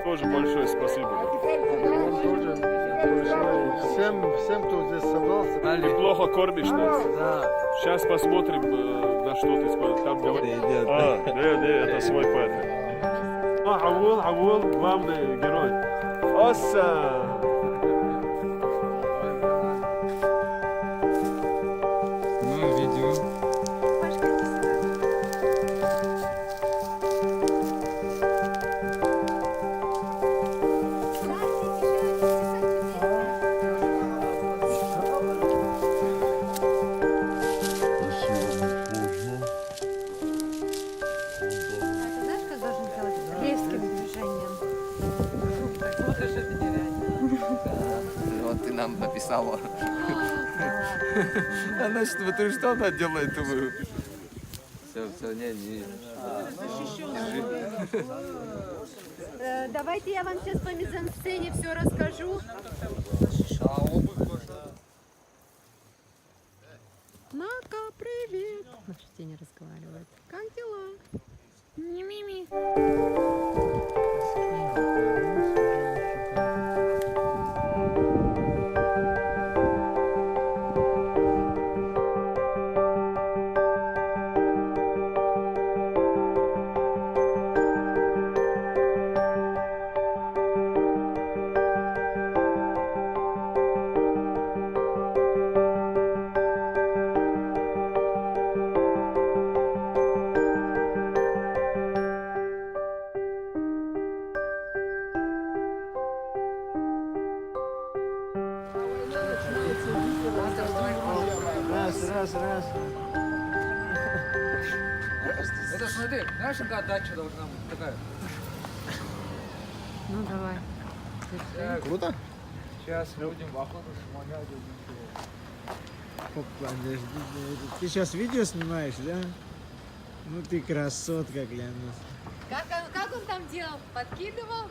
Тоже большое спасибо. Всем, кто здесь собрался. Неплохо кормишь нас. Да. Сейчас посмотрим, на что ты смотришь. Там говорит. Это свой парень. Авул, главный герой. Оса! Ну, видео. Знаешь, как должен делать резким движением? Вот ты нам написала. Она смотрю, что она делает, думаю. Все, не. Давайте я вам сейчас по мизансцене все расскажу. Нака, привет! Почти не разговаривает. Как дела? Не мими. Раз. Это смотри, знаешь, какая дача должна быть такая? Ну давай. Круто? Сейчас будем в охоту смотреть. Подожди, ты сейчас видео снимаешь, да? Ну ты красотка, клянусь. Как он там делал? Подкидывал?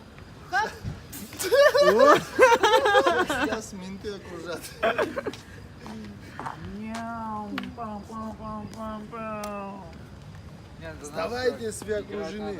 Сейчас менты окружат. Нет, Давайте себя окружены.